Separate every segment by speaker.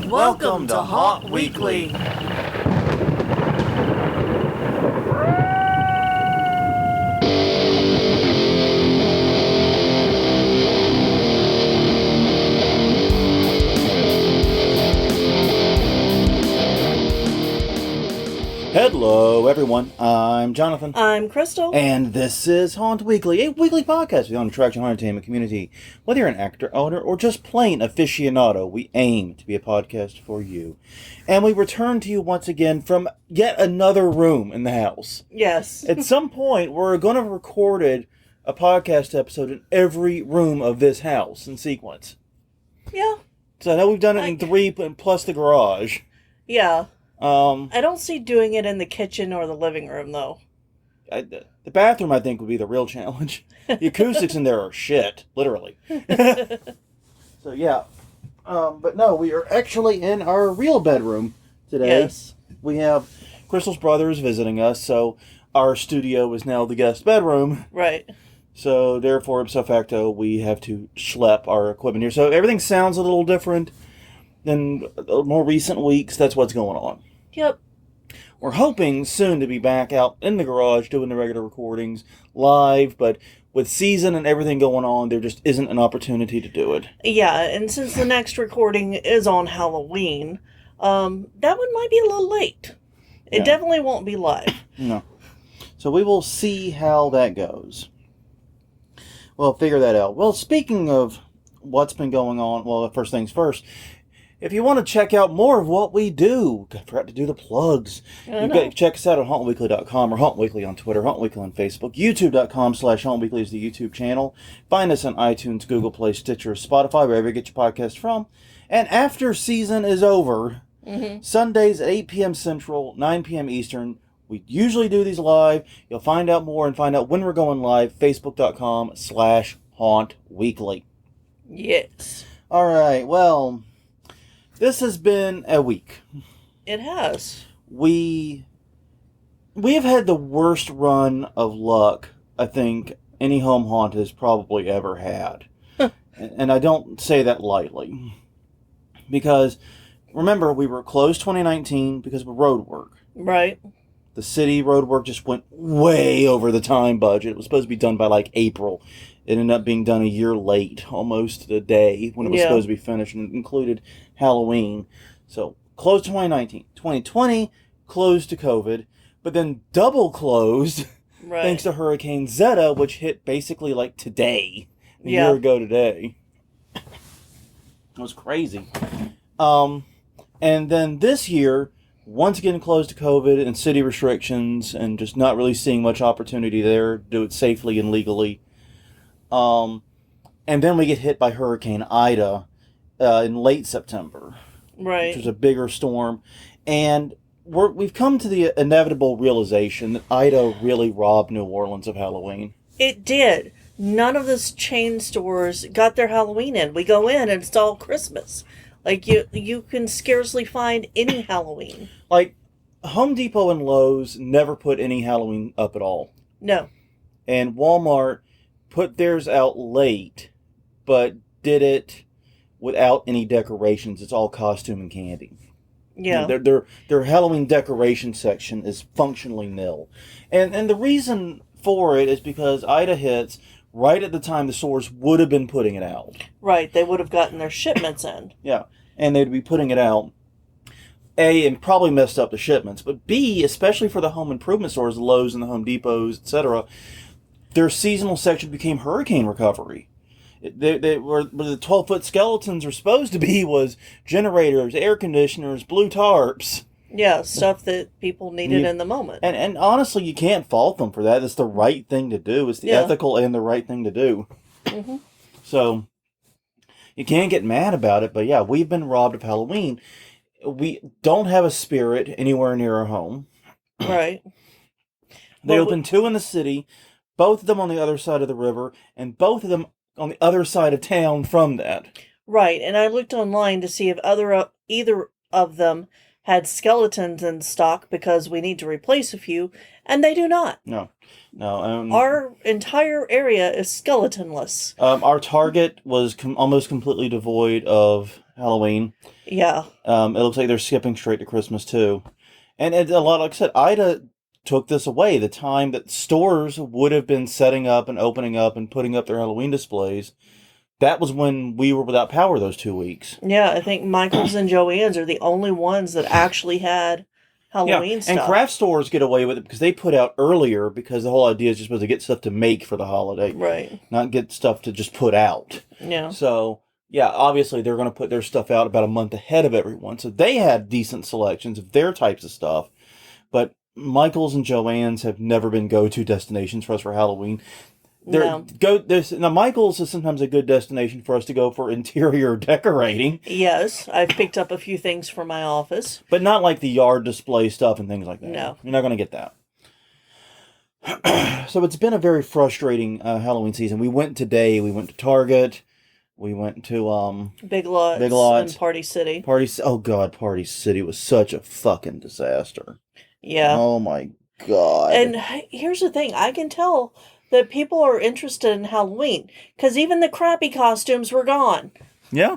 Speaker 1: Welcome to Haunt Weekly.
Speaker 2: Hello, everyone. I'm Jonathan.
Speaker 1: I'm Crystal.
Speaker 2: And this is Haunt Weekly, a weekly podcast for the on-attraction horror entertainment community. Whether you're an actor, owner, or just plain aficionado, we aim to be a podcast for you. And we return to you once again from yet another room in the house.
Speaker 1: Yes.
Speaker 2: At some point, we're going to have recorded a podcast episode in every room of this house in sequence.
Speaker 1: Yeah.
Speaker 2: So I know we've done it in three, plus the garage.
Speaker 1: Yeah. I don't see doing it in the kitchen or the living room, though.
Speaker 2: The bathroom, I think, would be the real challenge. The acoustics in there are shit, literally. So, yeah. But no, we are actually in our real bedroom today.
Speaker 1: Yes.
Speaker 2: We have Crystal's brothers visiting us, so our studio is now the guest bedroom.
Speaker 1: Right.
Speaker 2: So, therefore, ipso facto, we have to schlep our equipment here. So, everything sounds a little different than more recent weeks. That's what's going on.
Speaker 1: Yep.
Speaker 2: We're hoping soon to be back out in the garage doing the regular recordings live, but with season and everything going on, there just isn't an opportunity to do it.
Speaker 1: Yeah, and since the next recording is on Halloween, that one might be a little late. It definitely won't be live.
Speaker 2: No. So we will see how that goes. We'll figure that out. Well, speaking of what's been going on, well, first things first, if you want to check out more of what we do, I forgot to do the plugs. You can check us out at hauntweekly.com or Haunt Weekly on Twitter, Haunt Weekly on Facebook, youtube.com/Haunt Weekly is the YouTube channel. Find us on iTunes, Google Play, Stitcher, Spotify, wherever you get your podcast from. And after season is over, Sundays at 8 p.m. Central, 9 p.m. Eastern, we usually do these live. You'll find out more and find out when we're going live, facebook.com/Haunt Weekly.
Speaker 1: Yes.
Speaker 2: All right, well, this has been a week.
Speaker 1: It has.
Speaker 2: We have had the worst run of luck I think any home haunt has probably ever had. And I don't say that lightly. Because, remember, we were closed 2019 because of road work.
Speaker 1: Right.
Speaker 2: The city road work just went way over the time budget. It was supposed to be done by like April. It ended up being done a year late, almost a day, when it was supposed to be finished, and it included Halloween. So, closed 2019. 2020, closed to COVID, but then double closed thanks to Hurricane Zeta, which hit basically like today, a year ago today. It was crazy. And then this year, once again closed to COVID and city restrictions, and just not really seeing much opportunity there to do it safely and legally. And then we get hit by Hurricane Ida in late September, which was a bigger storm. And we've come to the inevitable realization that Ida really robbed New Orleans of Halloween.
Speaker 1: It did. None of the chain stores got their Halloween in. We go in and it's all Christmas. Like, you can scarcely find any Halloween.
Speaker 2: Like, Home Depot and Lowe's never put any Halloween up at all.
Speaker 1: No.
Speaker 2: And Walmart put theirs out late, but did it without any decorations. It's all costume and candy.
Speaker 1: Yeah.
Speaker 2: Their Halloween decoration section is functionally nil. And the reason for it is because Ida hits right at the time the stores would have been putting it out.
Speaker 1: Right. They would have gotten their shipments in.
Speaker 2: Yeah. And they'd be putting it out. A, and probably messed up the shipments. But B, especially for the home improvement stores, the Lowe's and the Home Depots, etc., their seasonal section became hurricane recovery. They were where the 12-foot skeletons were supposed to be was generators, air conditioners, blue tarps.
Speaker 1: Yeah, stuff that people needed in the moment.
Speaker 2: And honestly, you can't fault them for that. It's the right thing to do. It's the ethical and the right thing to do.
Speaker 1: Mm-hmm.
Speaker 2: So, you can't get mad about it. But yeah, we've been robbed of Halloween. We don't have a spirit anywhere near our home.
Speaker 1: Right.
Speaker 2: They opened two in the city, both of them on the other side of the river, and both of them on the other side of town from that.
Speaker 1: Right, and I looked online to see if either of them had skeletons in stock because we need to replace a few, and they do not.
Speaker 2: No.
Speaker 1: Our entire area is skeletonless.
Speaker 2: Our Target was almost completely devoid of Halloween.
Speaker 1: Yeah.
Speaker 2: It looks like they're skipping straight to Christmas too. And a lot, like I said, Ida took this away. The time that stores would have been setting up and opening up and putting up their Halloween displays, that was when we were without power those 2 weeks.
Speaker 1: Yeah, I think Michael's and Joann's are the only ones that actually had Halloween stuff.
Speaker 2: And craft stores get away with it because they put out earlier because the whole idea is just supposed to get stuff to make for the holiday.
Speaker 1: Right.
Speaker 2: Not get stuff to just put out.
Speaker 1: Yeah.
Speaker 2: So, yeah, obviously they're going to put their stuff out about a month ahead of everyone. So they had decent selections of their types of stuff. But Michael's and Joann's have never been go-to destinations for us for Halloween.
Speaker 1: No.
Speaker 2: Now, Michael's is sometimes a good destination for us to go for interior decorating.
Speaker 1: Yes, I've picked up a few things for my office.
Speaker 2: But not like the yard display stuff and things like that.
Speaker 1: No.
Speaker 2: You're not going to get that. So it's been a very frustrating Halloween season. We went today. We went to Target. We went to
Speaker 1: Big Lots and Party City.
Speaker 2: Oh, God, Party City was such a fucking disaster.
Speaker 1: Yeah.
Speaker 2: Oh, my God.
Speaker 1: And here's the thing. I can tell that people are interested in Halloween because even the crappy costumes were gone.
Speaker 2: Yeah.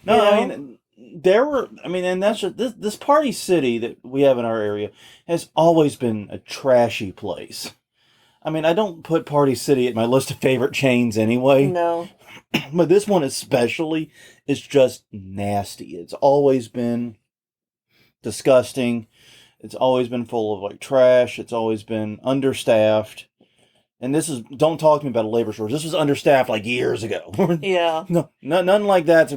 Speaker 2: No,
Speaker 1: You know?
Speaker 2: I mean, and that's just, this Party City that we have in our area has always been a trashy place. I mean, I don't put Party City at my list of favorite chains anyway.
Speaker 1: No.
Speaker 2: But this one especially is just nasty. It's always been disgusting. It's always been full of like trash. It's always been understaffed. And don't talk to me about a labor shortage. This was understaffed like years ago.
Speaker 1: Yeah.
Speaker 2: No, nothing like that.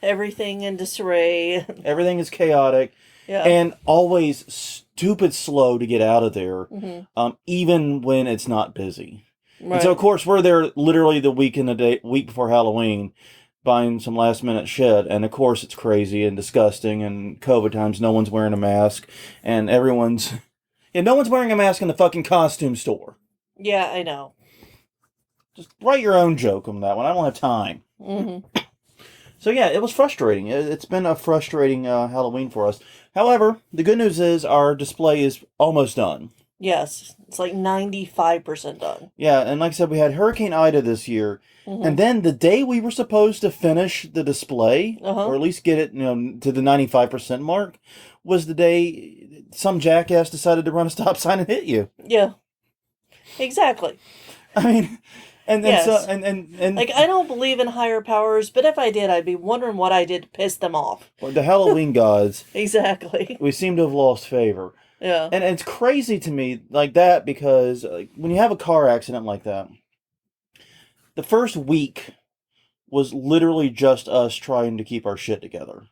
Speaker 1: Everything in disarray.
Speaker 2: Everything is chaotic.
Speaker 1: Yeah.
Speaker 2: And always stupid slow to get out of there, even when it's not busy.
Speaker 1: Right.
Speaker 2: And so, of course, we're there literally the week before Halloween, buying some last minute shit. And of course, it's crazy and disgusting. And COVID times, no one's wearing a mask, and no one's wearing a mask in the fucking costume store.
Speaker 1: Yeah, I know.
Speaker 2: Just write your own joke on that one. I don't have time.
Speaker 1: Mm-hmm.
Speaker 2: So yeah, it was frustrating. It's been a frustrating Halloween for us. However, the good news is our display is almost done.
Speaker 1: Yes, it's like 95% done.
Speaker 2: Yeah, and like I said, we had Hurricane Ida this year, and then the day we were supposed to finish the display, or at least get it, to the 95% mark, was the day some jackass decided to run a stop sign and hit you.
Speaker 1: Yeah, exactly.
Speaker 2: I mean, and
Speaker 1: yes.
Speaker 2: so and
Speaker 1: like, I don't believe in higher powers, but if I did, I'd be wondering what I did to piss them off.
Speaker 2: The Halloween gods.
Speaker 1: Exactly.
Speaker 2: We seem to have lost favor.
Speaker 1: Yeah.
Speaker 2: And it's crazy to me like that because when you have a car accident like that, the first week was literally just us trying to keep our shit together.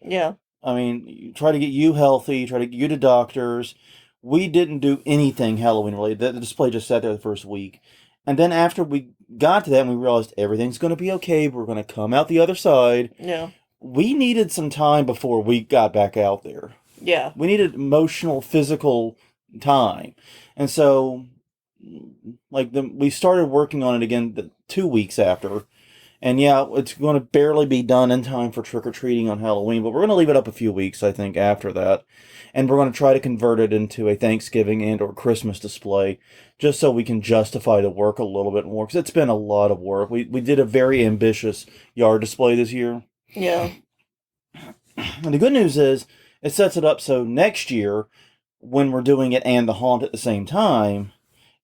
Speaker 1: Yeah.
Speaker 2: I mean, try to get you healthy, try to get you to doctors. We didn't do anything Halloween related. The display just sat there the first week. And then after we got to that and we realized everything's going to be okay, we're going to come out the other side.
Speaker 1: Yeah.
Speaker 2: We needed some time before we got back out there.
Speaker 1: Yeah.
Speaker 2: We needed emotional, physical time. And so, we started working on it again 2 weeks after. And yeah, it's going to barely be done in time for trick-or-treating on Halloween, but we're going to leave it up a few weeks, I think, after that. And we're going to try to convert it into a Thanksgiving and or Christmas display, just so we can justify the work a little bit more, because it's been a lot of work. We did a very ambitious yard display this year.
Speaker 1: Yeah.
Speaker 2: And the good news is, it sets it up so next year, when we're doing it and the haunt at the same time,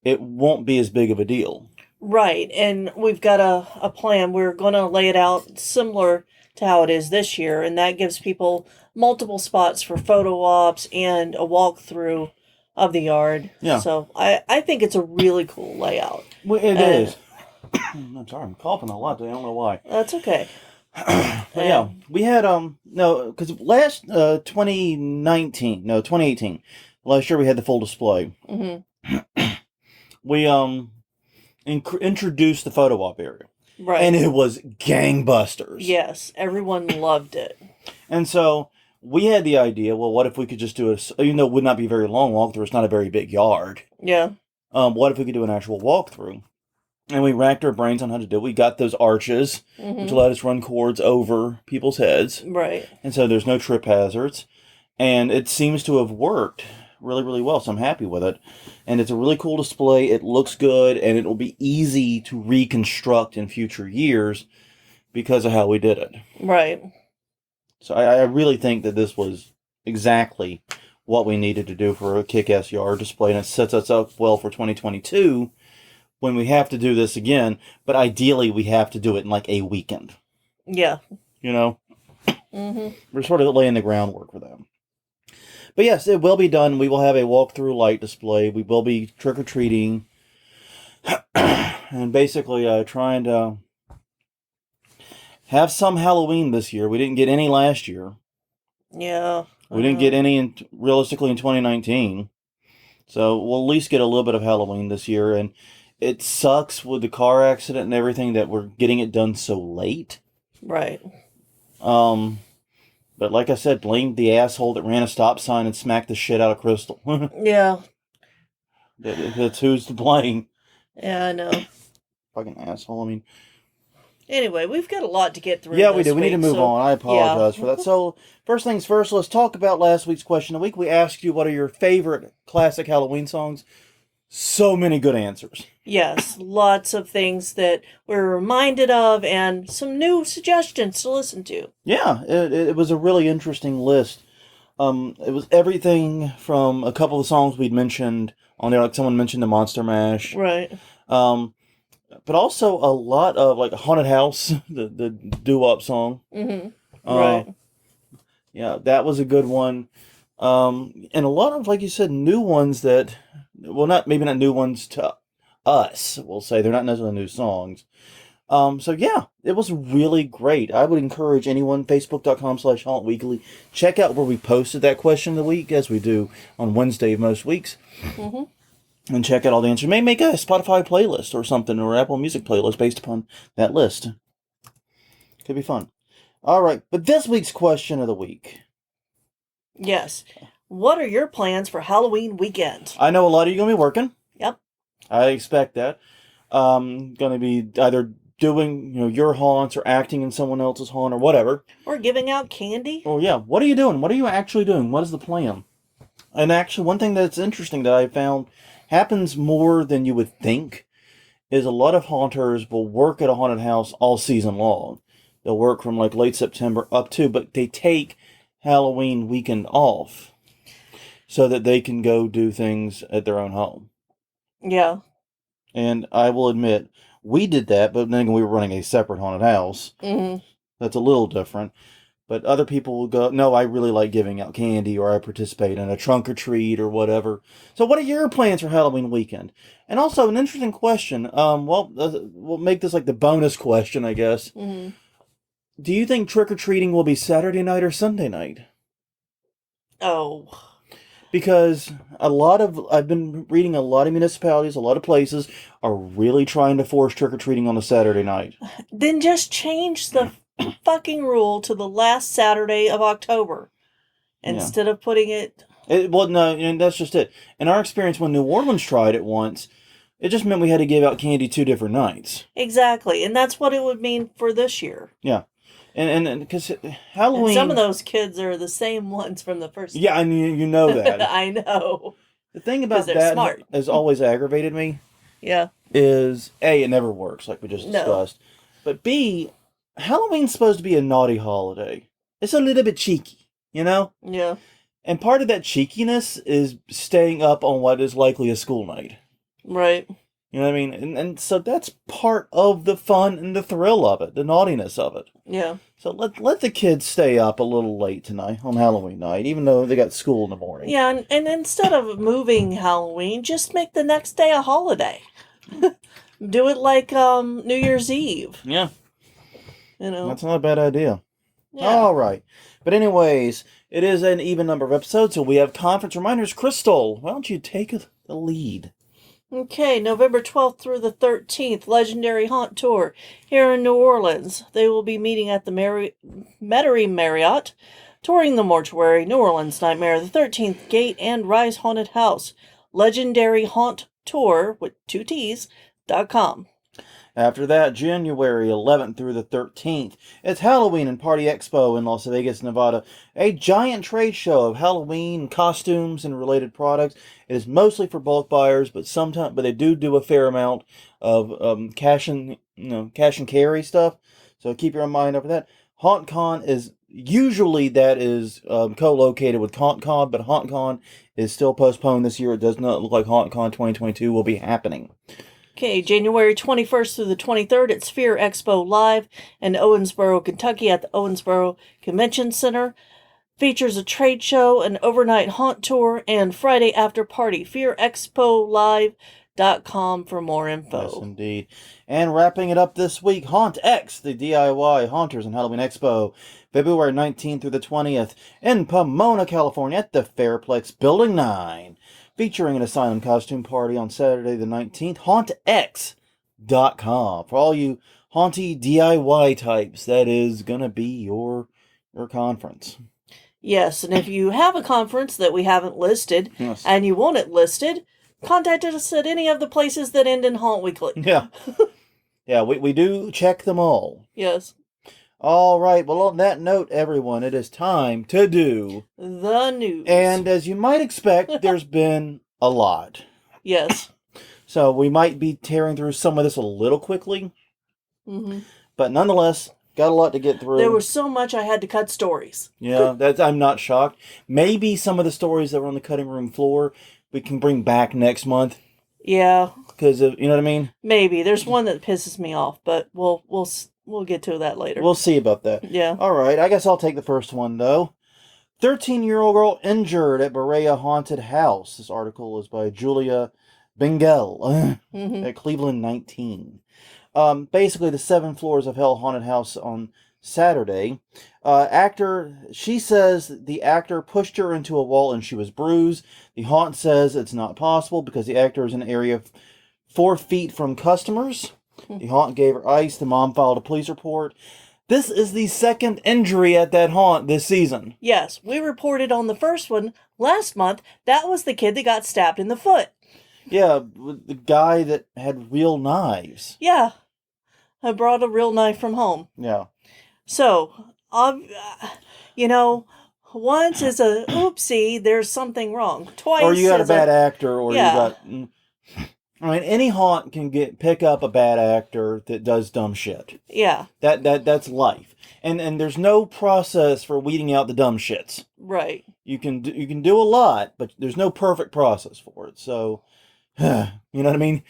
Speaker 2: it won't be as big of a deal.
Speaker 1: Right, and we've got a plan. We're going to lay it out similar to how it is this year, and that gives people multiple spots for photo ops and a walkthrough of the yard.
Speaker 2: Yeah.
Speaker 1: So I think it's a really cool layout.
Speaker 2: Well, it is. I'm sorry, I'm coughing a lot. I don't know why.
Speaker 1: That's okay.
Speaker 2: But yeah, we had because last 2018, last year we had the full display. We introduced the photo op area,
Speaker 1: right,
Speaker 2: and it was gangbusters.
Speaker 1: Yes, everyone loved it.
Speaker 2: And so we had the idea, well, what if we could just do even though it would not be a very long walkthrough, it's not a very big yard.
Speaker 1: Yeah.
Speaker 2: What if we could do an actual walkthrough? And we racked our brains on how to do it. We got those arches, which allowed us to run cords over people's heads.
Speaker 1: Right.
Speaker 2: And so there's no trip hazards. And it seems to have worked really, really well. So I'm happy with it. And it's a really cool display. It looks good. And it will be easy to reconstruct in future years because of how we did it.
Speaker 1: Right.
Speaker 2: So I really think that this was exactly what we needed to do for a kick-ass yard display, and it sets us up well for 2022 when we have to do this again, but ideally we have to do it in like a weekend.
Speaker 1: Yeah.
Speaker 2: You know?
Speaker 1: Mm-hmm.
Speaker 2: We're sort of laying the groundwork for that. But yes, it will be done. We will have a walk-through light display. We will be trick-or-treating. And basically trying to have some Halloween this year. We didn't get any last year.
Speaker 1: Yeah.
Speaker 2: We didn't get any realistically in 2019. So we'll at least get a little bit of Halloween this year. And it sucks with the car accident and everything that we're getting it done so late.
Speaker 1: Right.
Speaker 2: But like I said, blame the asshole that ran a stop sign and smacked the shit out of Crystal.
Speaker 1: Yeah.
Speaker 2: That's who's to blame.
Speaker 1: Yeah, I know.
Speaker 2: Fucking asshole. I mean,
Speaker 1: anyway, we've got a lot to get through.
Speaker 2: Yeah, we do. We need to move on. I apologize for that.
Speaker 1: Yeah.
Speaker 2: So, first things first, let's talk about last week's question of the week. We asked you what are your favorite classic Halloween songs. So many good answers.
Speaker 1: Yes, lots of things that we're reminded of and some new suggestions to listen to.
Speaker 2: Yeah, it was a really interesting list. It was everything from a couple of songs we'd mentioned on there, like someone mentioned the Monster Mash.
Speaker 1: Right.
Speaker 2: But also a lot of like Haunted House, the doo-wop song.
Speaker 1: Mm-hmm. Right.
Speaker 2: Yeah, that was a good one. And a lot of, like you said, new ones that, well, maybe not new ones to us, we'll say. They're not necessarily new songs. So yeah, it was really great. I would encourage anyone, facebook.com/hauntweekly, check out where we posted that question of the week, as we do on Wednesday of most weeks.
Speaker 1: Mm-hmm.
Speaker 2: And check out all the answers. Maybe make a Spotify playlist or something, or Apple Music playlist based upon that list. Could be fun. All right, but this week's question of the week.
Speaker 1: Yes. What are your plans for Halloween weekend?
Speaker 2: I know a lot of you are going to be working.
Speaker 1: Yep.
Speaker 2: I expect that. Going to be either doing, your haunts or acting in someone else's haunt or whatever.
Speaker 1: Or giving out candy.
Speaker 2: Oh, yeah. What are you doing? What are you actually doing? What is the plan? And actually, one thing that's interesting that I found happens more than you would think is a lot of haunters will work at a haunted house all season long. They'll work from like late September up to, but they take Halloween weekend off so that they can go do things at their own home.
Speaker 1: Yeah.
Speaker 2: And I will admit, we did that, but then we were running a separate haunted house.
Speaker 1: Mm-hmm.
Speaker 2: That's a little different. But other people will go, no, I really like giving out candy, or I participate in a trunk or treat or whatever. So what are your plans for Halloween weekend? And also, an interesting question. We'll make this like the bonus question, I guess.
Speaker 1: Mm-hmm.
Speaker 2: Do you think trick-or-treating will be Saturday night or Sunday night?
Speaker 1: Oh.
Speaker 2: Because I've been reading a lot of municipalities, a lot of places are really trying to force trick-or-treating on a Saturday night.
Speaker 1: Then just change the fucking rule to the last Saturday of October instead of putting it...
Speaker 2: Well, no, and that's just it. In our experience, when New Orleans tried it once, it just meant we had to give out candy 2 different nights.
Speaker 1: Exactly, and that's what it would mean for this year.
Speaker 2: Yeah. And because Halloween...
Speaker 1: And some of those kids are the same ones from the first...
Speaker 2: Yeah, and you know that.
Speaker 1: I know.
Speaker 2: The thing about
Speaker 1: they're
Speaker 2: that
Speaker 1: smart.
Speaker 2: has always aggravated me.
Speaker 1: Yeah.
Speaker 2: Is, A, it never works, like we just discussed. But B, Halloween's supposed to be a naughty holiday. It's a little bit cheeky, you know?
Speaker 1: Yeah.
Speaker 2: And part of that cheekiness is staying up on what is likely a school night.
Speaker 1: Right.
Speaker 2: You know what I mean? And so that's part of the fun and the thrill of it, the naughtiness of it.
Speaker 1: Yeah.
Speaker 2: So let the kids stay up a little late tonight on Halloween night, even though they got school in the morning.
Speaker 1: Yeah, and instead of moving Halloween, just make the next day a holiday. Do it like New Year's Eve.
Speaker 2: Yeah.
Speaker 1: You know?
Speaker 2: That's not a bad idea.
Speaker 1: Yeah.
Speaker 2: All right. But anyways, it is an even number of episodes, so we have conference reminders. Crystal, why don't you take the lead?
Speaker 1: Okay, November 12th through the 13th, Legendary Haunt Tour here in New Orleans. They will be meeting at the Metairie Marriott, touring the Mortuary, New Orleans Nightmare, the 13th Gate, and Rise Haunted House. Legendary Haunt Tour, with 2 T's.com.
Speaker 2: After that, January 11th through the 13th, it's Halloween and Party Expo in Las Vegas, Nevada. A giant trade show of Halloween costumes and related products. It is mostly for bulk buyers, but they do a fair amount of cash and carry stuff. So keep your mind over that. HauntCon is usually that is co-located with HauntCon, but HauntCon is still postponed this year. It does not look like HauntCon 2022 will be happening.
Speaker 1: Okay, January 21st through the 23rd at Sphere Expo Live in Owensboro, Kentucky at the Owensboro Convention Center. Features a trade show, an overnight haunt tour, and Friday after party. FearExpoLive.com for more info.
Speaker 2: Yes, indeed. And wrapping it up this week, Haunt X, the DIY Haunters and Halloween Expo, February 19th through the 20th in Pomona, California at the Fairplex Building 9. Featuring an asylum costume party on Saturday the 19th, hauntx.com. For all you haunty DIY types, that is going to be your conference.
Speaker 1: Yes, and if you have a conference that we haven't listed,
Speaker 2: yes,
Speaker 1: and you want it listed, contact us at any of the places that end in Haunt Weekly.
Speaker 2: Yeah. Yeah, we do check them all.
Speaker 1: Yes.
Speaker 2: All right, well, on that note, everyone, it is time to do
Speaker 1: the news.
Speaker 2: And as you might expect, there's been a lot.
Speaker 1: Yes.
Speaker 2: So we might be tearing through some of this a little quickly.
Speaker 1: Mm-hmm.
Speaker 2: But nonetheless, got a lot to get through.
Speaker 1: There was so much I had to cut stories.
Speaker 2: Yeah, I'm not shocked. Maybe some of the stories that were on the cutting room floor we can bring back next month.
Speaker 1: Yeah.
Speaker 2: Because of, you know what I mean?
Speaker 1: Maybe. There's one that pisses me off, but we'll get to that later.
Speaker 2: We'll see about that.
Speaker 1: Yeah.
Speaker 2: All right, I guess I'll take the first one, though. 13-year-old girl injured at Berea Haunted House. This article is by Julia Bengel at Cleveland 19. Basically, the 7 Floors of Hell haunted house on Saturday. She says the actor pushed her into a wall and she was bruised. The haunt says it's not possible because the actor is in an area 4 feet from customers. The haunt gave her ice. The mom filed a police report. This is the second injury at that haunt this season.
Speaker 1: Yes, we reported on the first one last month. That was the kid that got stabbed in the foot.
Speaker 2: Yeah, the guy that had real knives.
Speaker 1: Yeah, I brought a real knife from home.
Speaker 2: Yeah.
Speaker 1: So, once is a oopsie, there's something wrong. Twice
Speaker 2: or you got a bad actor, or
Speaker 1: yeah.
Speaker 2: you got... I mean, any haunt can pick up a bad actor that does dumb shit.
Speaker 1: Yeah.
Speaker 2: That's life. And there's no process for weeding out the dumb shits.
Speaker 1: Right.
Speaker 2: You can do a lot, but there's no perfect process for it. So, you know what I mean?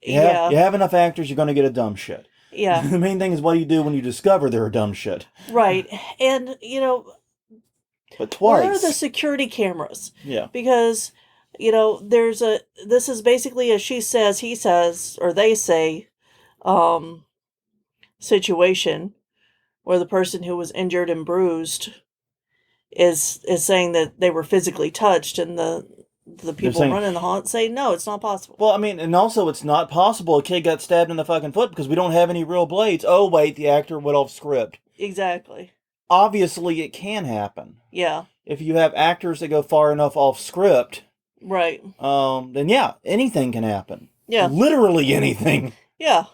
Speaker 2: You have enough actors, you're going to get a dumb shit.
Speaker 1: Yeah.
Speaker 2: The main thing is what do you do when you discover they're a dumb shit.
Speaker 1: Right. And,
Speaker 2: but twice.
Speaker 1: Where are the security cameras?
Speaker 2: Yeah.
Speaker 1: Because... this is basically a she says, he says, or they say, situation where the person who was injured and bruised is saying that they were physically touched, and the people running the haunt say, no, it's not possible.
Speaker 2: Well, I mean, and also it's not possible a kid got stabbed in the fucking foot because we don't have any real blades. Oh, wait, the actor went off script.
Speaker 1: Exactly.
Speaker 2: Obviously, it can happen.
Speaker 1: Yeah.
Speaker 2: If you have actors that go far enough off script...
Speaker 1: Right.
Speaker 2: Then yeah, anything can happen.
Speaker 1: Yeah.
Speaker 2: Literally anything.
Speaker 1: Yeah.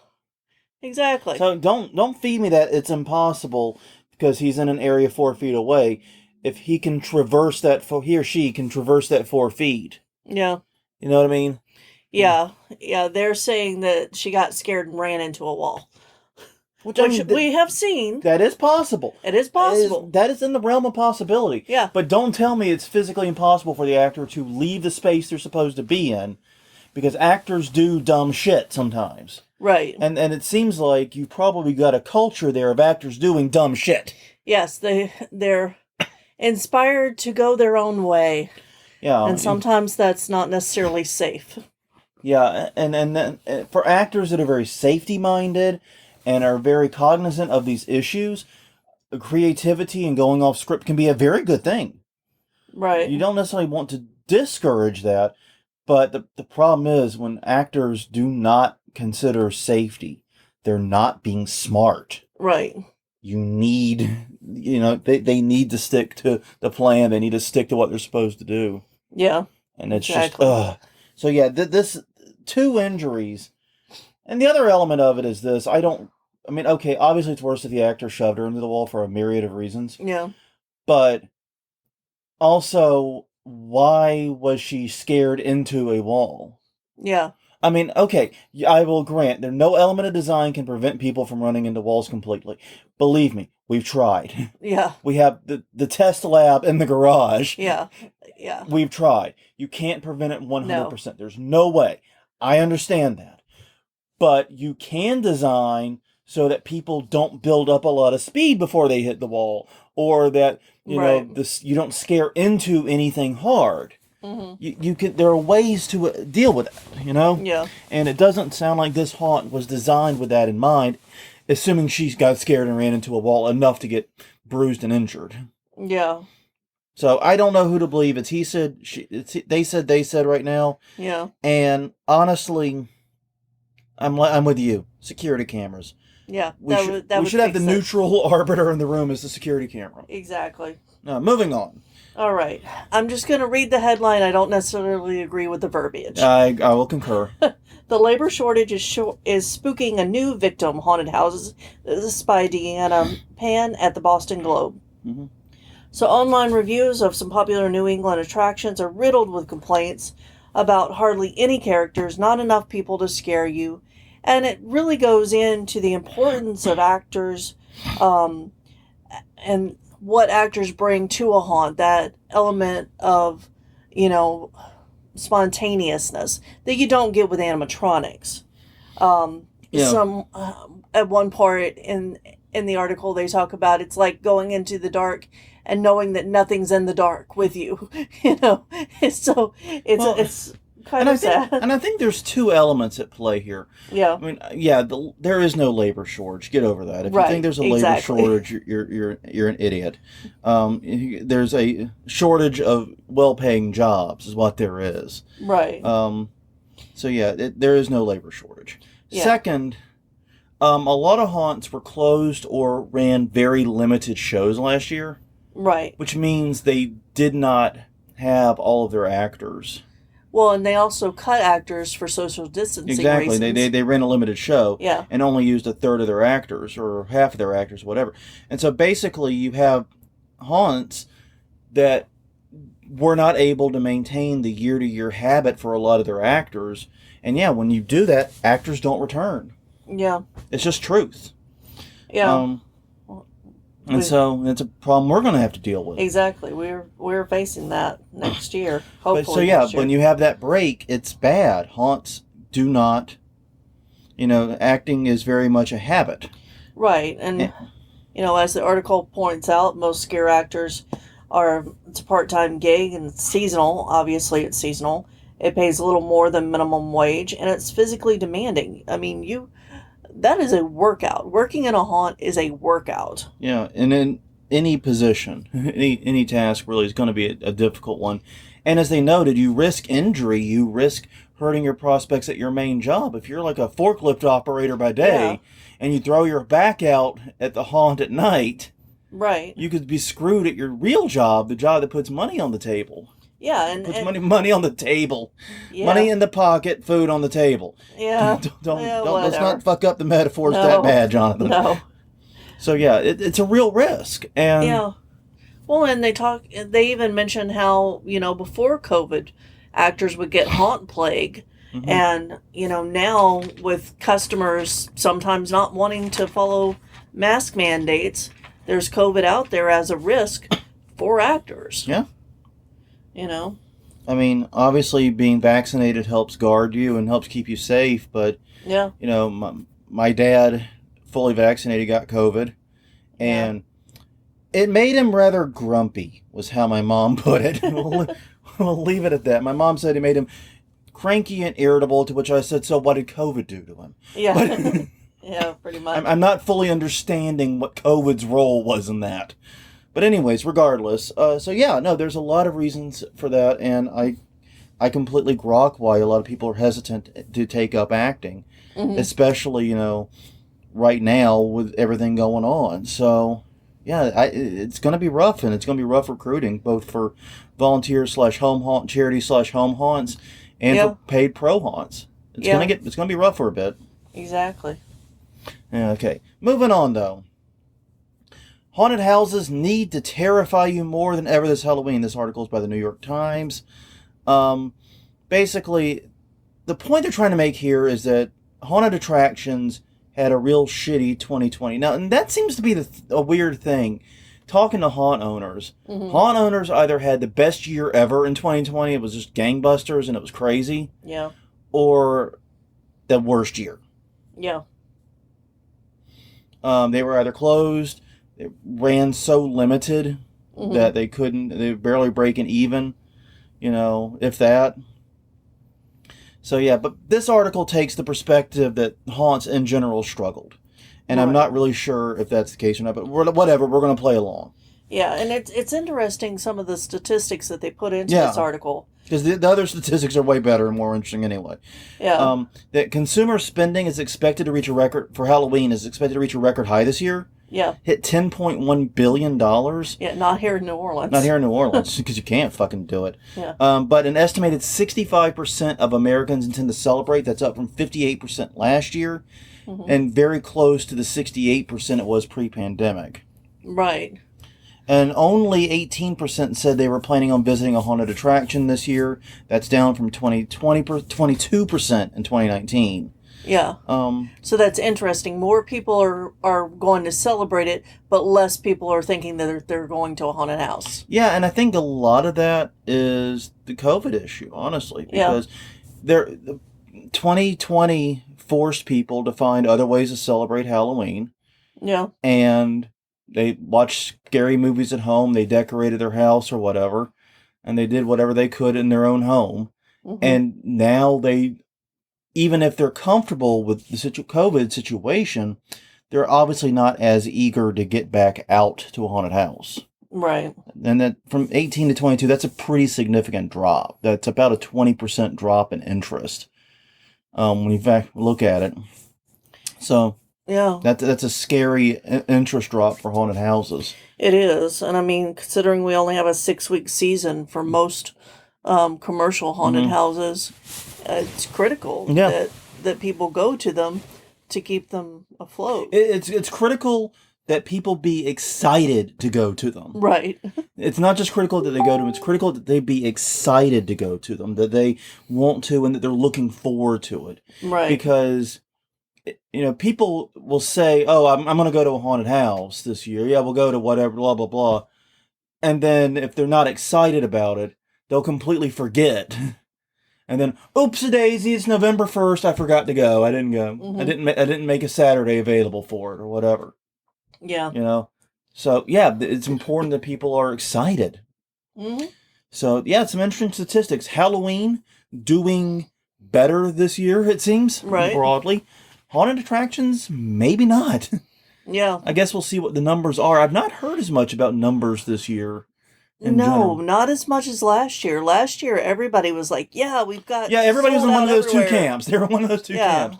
Speaker 1: Exactly.
Speaker 2: So don't feed me that it's impossible because he's in an area 4 feet away. If he can traverse that, he or she can traverse that 4 feet.
Speaker 1: Yeah.
Speaker 2: You know what I mean?
Speaker 1: Yeah. Yeah. They're saying that she got scared and ran into a wall. Which we have seen.
Speaker 2: That is possible.
Speaker 1: It is possible.
Speaker 2: That is in the realm of possibility.
Speaker 1: Yeah.
Speaker 2: But don't tell me it's physically impossible for the actor to leave the space they're supposed to be in, because actors do dumb shit sometimes.
Speaker 1: Right.
Speaker 2: And it seems like you've probably got a culture there of actors doing dumb shit.
Speaker 1: Yes, they're inspired to go their own way.
Speaker 2: Yeah.
Speaker 1: And sometimes that's not necessarily safe.
Speaker 2: Yeah, and then for actors that are very safety-minded and are very cognizant of these issues, creativity and going off script can be a very good thing.
Speaker 1: Right.
Speaker 2: You don't necessarily want to discourage that, but the problem is when actors do not consider safety, they're not being smart.
Speaker 1: Right.
Speaker 2: You need, they need to stick to the plan. They need to stick to what they're supposed to do.
Speaker 1: Yeah.
Speaker 2: And it's exactly. Just, So yeah, this 2 injuries. And the other element of it is this. Okay, obviously it's worse if the actor shoved her into the wall for a myriad of reasons.
Speaker 1: Yeah.
Speaker 2: But also, why was she scared into a wall?
Speaker 1: Yeah.
Speaker 2: I mean, okay, I will grant no element of design can prevent people from running into walls completely. Believe me, We've tried.
Speaker 1: Yeah.
Speaker 2: We have the test lab in the garage.
Speaker 1: Yeah. Yeah.
Speaker 2: We've tried. You can't prevent it 100%.
Speaker 1: No.
Speaker 2: There's no way. I understand that. But you can design so that people don't build up a lot of speed before they hit the wall, or that,
Speaker 1: Right.
Speaker 2: you don't scare into anything hard.
Speaker 1: Mm-hmm.
Speaker 2: You can. There are ways to deal with it,
Speaker 1: Yeah.
Speaker 2: And it doesn't sound like this haunt was designed with that in mind, assuming she got scared and ran into a wall enough to get bruised and injured.
Speaker 1: Yeah.
Speaker 2: So I don't know who to believe. It's he said, they said right now.
Speaker 1: Yeah.
Speaker 2: And honestly, I'm with you. Security cameras.
Speaker 1: Yeah.
Speaker 2: We should have the neutral arbiter in the room as the security camera.
Speaker 1: Exactly.
Speaker 2: Moving on.
Speaker 1: All right. I'm just going to read the headline. I don't necessarily agree with the verbiage.
Speaker 2: I will concur.
Speaker 1: The labor shortage is spooking a new victim, haunted houses. This is by Deanna Pan at the Boston Globe.
Speaker 2: Mm-hmm.
Speaker 1: So online reviews of some popular New England attractions are riddled with complaints about hardly any characters, not enough people to scare you. And it really goes into the importance of actors and what actors bring to a haunt, that element of, spontaneousness that you don't get with animatronics. Some at one part in the article they talk about it's like going into the dark and knowing that nothing's in the dark with you. It's kind of sad.
Speaker 2: And I think there's two elements at play here.
Speaker 1: Yeah.
Speaker 2: I mean, there is no labor shortage. Get over that. If you think there's a labor shortage, you're an idiot. There's a shortage of well-paying jobs, is what there is.
Speaker 1: Right.
Speaker 2: There is no labor shortage. Yeah. Second, a lot of haunts were closed or ran very limited shows last year.
Speaker 1: Right.
Speaker 2: Which means they did not have all of their actors.
Speaker 1: Well, and they also cut actors for social distancing
Speaker 2: reasons. They ran a limited show.
Speaker 1: Yeah.
Speaker 2: And only used a third of their actors or half of their actors, whatever. And so basically you have haunts that were not able to maintain the year-to-year habit for a lot of their actors. And when you do that, actors don't return.
Speaker 1: Yeah.
Speaker 2: It's just truth.
Speaker 1: Yeah.
Speaker 2: So it's a problem we're going to have to deal with.
Speaker 1: Exactly. We're facing that next year. Hopefully.
Speaker 2: When you have that break, it's bad. Haunts do not, acting is very much a habit.
Speaker 1: Right. And, as the article points out, most scare actors it's a part-time gig and it's seasonal. Obviously, it's seasonal. It pays a little more than minimum wage and it's physically demanding. I mean, that is a workout. Working in a haunt is a workout.
Speaker 2: Yeah, and in any position, any task really is going to be a difficult one. And as they noted, you risk injury, you risk hurting your prospects at your main job. If you're like a forklift operator by day and you throw your back out at the haunt at night,
Speaker 1: right,
Speaker 2: you could be screwed at your real job, the job that puts money on the table.
Speaker 1: Yeah, and
Speaker 2: puts money on the table, money in the pocket, food on the table.
Speaker 1: Yeah,
Speaker 2: let's not fuck up the metaphors that bad, Jonathan.
Speaker 1: No.
Speaker 2: So it's a real risk, and
Speaker 1: well, and they even mentioned how before COVID, actors would get haunt plague, and now with customers sometimes not wanting to follow mask mandates, there's COVID out there as a risk for actors.
Speaker 2: Yeah. I mean, obviously being vaccinated helps guard you and helps keep you safe, but, my dad, fully vaccinated, got COVID, and it made him rather grumpy, was how my mom put it. We'll leave it at that. My mom said it made him cranky and irritable, to which I said, so what did COVID do to him?
Speaker 1: Yeah.
Speaker 2: But,
Speaker 1: yeah, pretty much.
Speaker 2: I'm not fully understanding what COVID's role was in that. But anyways, regardless, there's a lot of reasons for that, and I completely grok why a lot of people are hesitant to take up acting, especially, right now with everything going on. So, it's going to be rough, and it's going to be rough recruiting, both for volunteer/home haunt, charity/home haunts, and for paid pro haunts. It's going to be rough for a bit.
Speaker 1: Exactly.
Speaker 2: Okay, moving on though. Haunted houses need to terrify you more than ever this Halloween. This article is by the New York Times. Basically, the point they're trying to make here is that haunted attractions had a real shitty 2020. Now, and that seems to be a weird thing. Talking to haunt owners, haunt owners either had the best year ever in 2020, it was just gangbusters and it was crazy, or the worst year.
Speaker 1: Yeah.
Speaker 2: They were either closed, they ran so limited that they were barely breaking even, if that. So yeah, but this article takes the perspective that haunts in general struggled. And I'm not really sure if that's the case or not, but whatever, we're going to play along.
Speaker 1: Yeah, and it's interesting, some of the statistics that they put into this article.
Speaker 2: Because the other statistics are way better and more interesting anyway.
Speaker 1: Yeah.
Speaker 2: That consumer spending is expected to reach a record, for Halloween, is expected to reach a record high this year.
Speaker 1: Yeah.
Speaker 2: Hit $10.1 billion.
Speaker 1: Yeah, not here in New Orleans.
Speaker 2: Not here in New Orleans, because you can't fucking do it.
Speaker 1: Yeah.
Speaker 2: But an estimated 65% of Americans intend to celebrate. That's up from 58% last year. And very close to the 68% it was pre-pandemic.
Speaker 1: Right.
Speaker 2: And only 18% said they were planning on visiting a haunted attraction this year. That's down from 22% in 2019.
Speaker 1: Yeah. So that's interesting. More people are going to celebrate it, but less people are thinking that they're going to a haunted house.
Speaker 2: Yeah, and I think a lot of that is the COVID issue, honestly. Because 2020 forced people to find other ways to celebrate Halloween.
Speaker 1: Yeah.
Speaker 2: And they watched scary movies at home. They decorated their house or whatever. And they did whatever they could in their own home. And now even if they're comfortable with the COVID situation, they're obviously not as eager to get back out to a haunted house.
Speaker 1: Right.
Speaker 2: And that from 18 to 22, that's a pretty significant drop. That's about a 20% drop in interest. When you in fact look at it. So
Speaker 1: yeah,
Speaker 2: that's a scary interest drop for haunted houses.
Speaker 1: It is. And I mean, considering we only have a 6-week season for most commercial haunted houses, it's critical that people go to them to keep them afloat.
Speaker 2: It's critical that people be excited to go to them.
Speaker 1: Right.
Speaker 2: It's not just critical that they go to them, it's critical that they be excited to go to them, that they want to and that they're looking forward to it.
Speaker 1: Right.
Speaker 2: Because, people will say, oh, I'm going to go to a haunted house this year. Yeah, we'll go to whatever, blah, blah, blah. And then if they're not excited about it, they'll completely forget. And then, oops-a-daisy, it's November 1st, I forgot to go. I didn't go. I didn't make a Saturday available for it or whatever.
Speaker 1: Yeah.
Speaker 2: So, yeah, it's important that people are excited. So, yeah, some interesting statistics. Halloween doing better this year, it seems, broadly. Haunted attractions, maybe not.
Speaker 1: Yeah.
Speaker 2: I guess we'll see what the numbers are. I've not heard as much about numbers this year.
Speaker 1: No, not as much as last year. Last year, everybody was like, yeah, we've got...
Speaker 2: Yeah, everybody was in one of those
Speaker 1: everywhere.
Speaker 2: two camps. They were one of those two camps.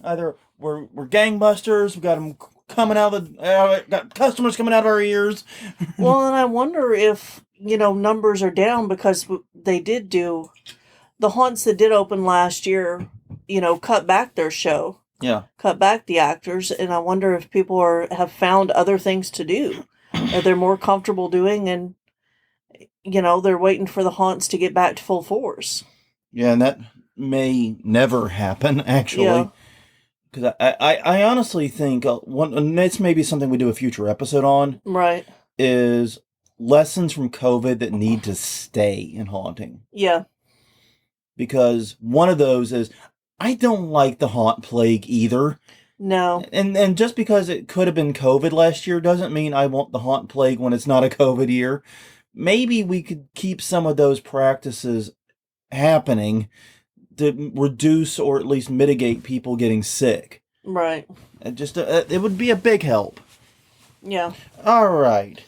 Speaker 2: Either we're gangbusters, we got them coming out of got customers coming out of our ears.
Speaker 1: Well, and I wonder if, numbers are down because they did do... The haunts that did open last year, cut back their show.
Speaker 2: Yeah.
Speaker 1: Cut back the actors, and I wonder if people have found other things to do that they're more comfortable doing, and, they're waiting for the haunts to get back to full force.
Speaker 2: Yeah, and that may never happen, actually. Because I honestly think, and this may be something we do a future episode on.
Speaker 1: Right.
Speaker 2: Is lessons from COVID that need to stay in haunting.
Speaker 1: Yeah.
Speaker 2: Because one of those is, I don't like the haunt plague either.
Speaker 1: No.
Speaker 2: And just because it could have been COVID last year doesn't mean I want the haunt plague when it's not a COVID year. Maybe we could keep some of those practices happening to reduce or at least mitigate people getting sick.
Speaker 1: Right.
Speaker 2: It would be a big help.
Speaker 1: Yeah.
Speaker 2: All right.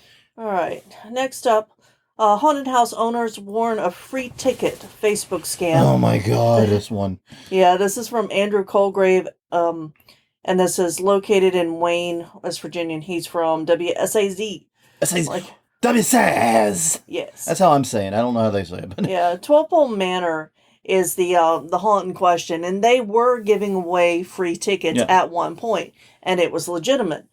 Speaker 1: Next up, haunted house owners warn of free ticket Facebook scam.
Speaker 2: Oh my God, this one.
Speaker 1: Yeah, this is from Andrew Colgrave, and this is located in Wayne, West Virginia, and he's from WSAZ.
Speaker 2: WSAZ!
Speaker 1: Yes.
Speaker 2: That's how I'm saying. I don't know how they say it. But...
Speaker 1: Yeah, 12 Pole Manor is the haunt in question, and they were giving away free tickets at one point, and it was legitimate.